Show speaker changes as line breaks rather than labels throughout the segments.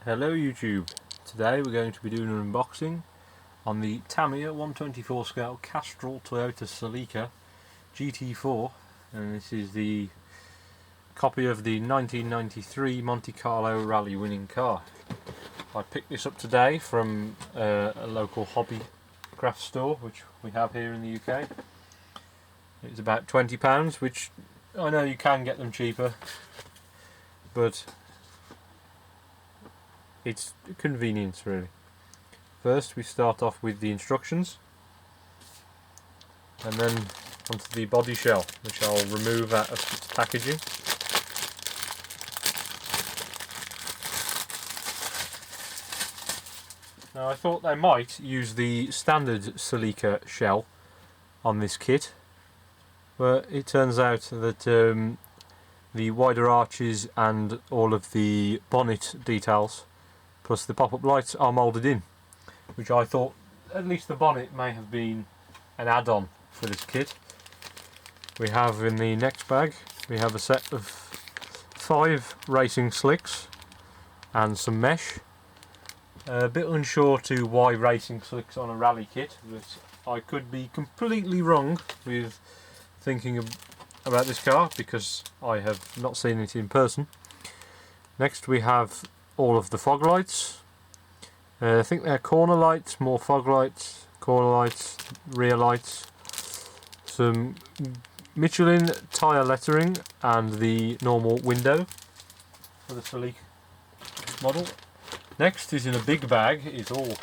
Hello YouTube. Today we're going to be doing an unboxing on the Tamiya 124 scale Castrol Toyota Celica GT4, and this is the copy of the 1993 Monte Carlo rally winning car. I picked this up today from a local hobby craft store which we have here in the UK. It's about £20, which I know you can get them cheaper, but it's convenience really. First we start off with the instructions and then onto the body shell, which I'll remove out of its packaging. Now I thought they might use the standard celica shell on this kit, but it turns out that the wider arches and all of the bonnet details plus the pop-up lights are moulded in, which I thought at least the bonnet may have been an add-on for this kit. We have in the next bag, we have a set of 5 racing slicks and some mesh. A bit unsure to why racing slicks on a rally kit, but I could be completely wrong with thinking about this car because I have not seen it in person. Next we have all of the fog lights. I think they're corner lights, more fog lights, corner lights, rear lights, some Michelin tyre lettering and the normal window for the Celica model. Next is in a big bag is all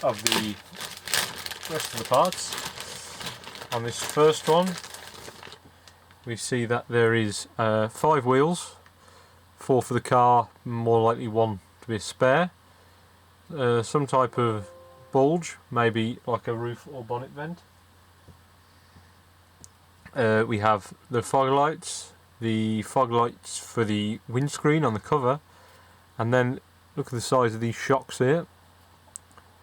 of the rest of the parts. On this first one we see that there is 5 wheels, 4 for the car, more likely 1 to be a spare. Some type of bulge, maybe like a roof or bonnet vent. We have the fog lights for the windscreen on the cover, and then look at the size of these shocks here.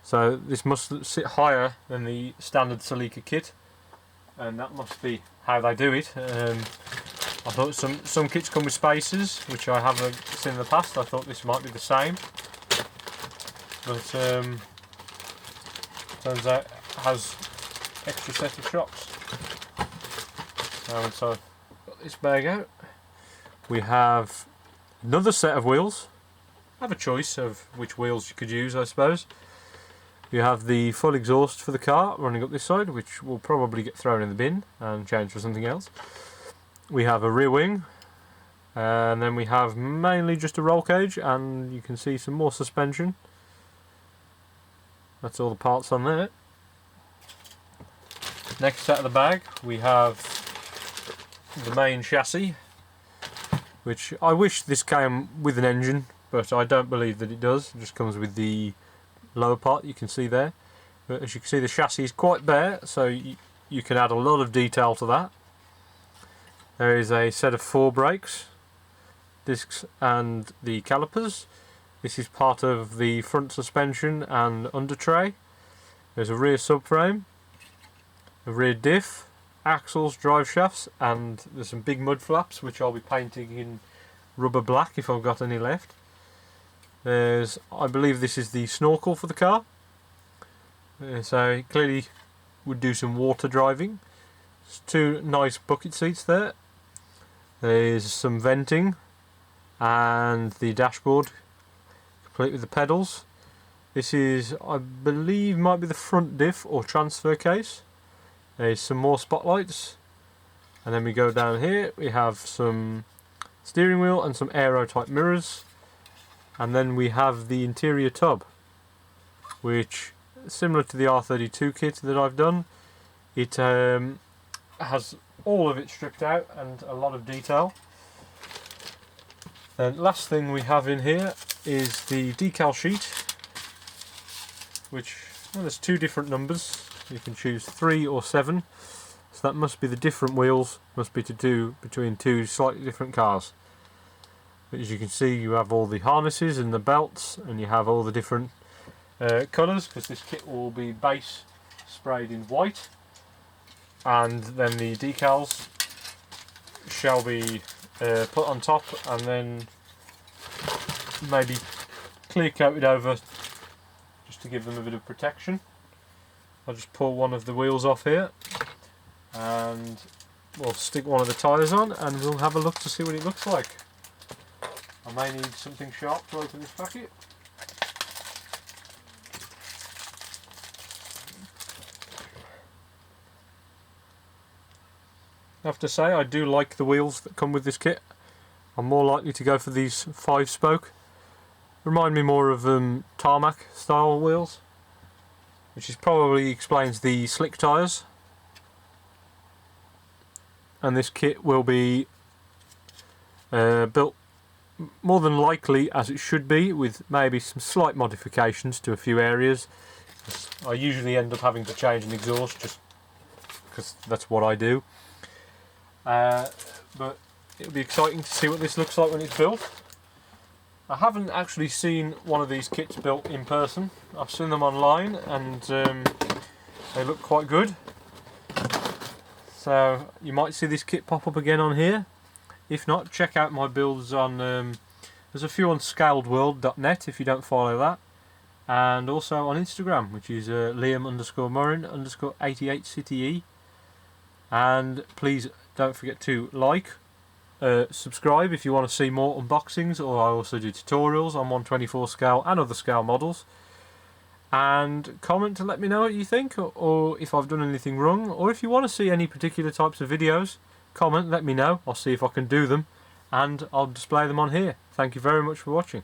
So this must sit higher than the standard Celica kit, and that must be how they do it. I thought some kits come with spacers, which I haven't seen in the past. I thought this might be the same, but turns out it has extra set of shocks. So I've got this bag out. We have another set of wheels. I have a choice of which wheels you could use, I suppose. You have the full exhaust for the car running up this side, which will probably get thrown in the bin and changed for something else. We have a rear wing, and then we have mainly just a roll cage, and you can see some more suspension. That's all the parts on there. Next out of the bag we have the main chassis, which I wish this came with an engine, but I don't believe that it does. It just comes with the lower part you can see there. But as you can see, the chassis is quite bare, so you can add a lot of detail to that. There is a set of 4 brakes, discs and the calipers. This is part of the front suspension and under tray. There's a rear subframe, a rear diff, axles, drive shafts, and there's some big mud flaps which I'll be painting in rubber black if I've got any left. There's, I believe this is the snorkel for the car, so it clearly would do some water driving. There's 2 nice bucket seats there. There's some venting and the dashboard complete with the pedals. This is, I believe, might be the front diff or transfer case. There's some more spotlights, and then we go down here, we have some steering wheel and some aero type mirrors, and then we have the interior tub, which similar to the R32 kit that I've done, it has all of it stripped out and a lot of detail. And last thing we have in here is the decal sheet, which, well, there's 2 different numbers. You can choose 3 or 7, so that must be the different wheels, must be to do between 2 slightly different cars. But as you can see, you have all the harnesses and the belts, and you have all the different colours, because this kit will be base sprayed in white, and then the decals shall be put on top and then maybe clear coated over just to give them a bit of protection. I'll just pull one of the wheels off here and we'll stick one of the tyres on and we'll have a look to see what it looks like. I may need something sharp to open this packet. I have to say I do like the wheels that come with this kit. I'm more likely to go for these 5-spoke. Remind me more of tarmac style wheels, which is probably explains the slick tyres. And this kit will be built more than likely as it should be, with maybe some slight modifications to a few areas. I usually end up having to change an exhaust just because that's what I do. But it'll be exciting to see what this looks like when it's built. I haven't actually seen one of these kits built in person. I've seen them online and they look quite good. So you might see this kit pop up again on here. If not, check out my builds on there's a few on scaledworld.net if you don't follow that, and also on Instagram, which is Liam_Murrin_88CTE. And please don't forget to like, subscribe if you want to see more unboxings, or I also do tutorials on 1/24 scale and other scale models. And comment to let me know what you think, or if I've done anything wrong, or if you want to see any particular types of videos, comment, let me know. I'll see if I can do them and I'll display them on here. Thank you very much for watching.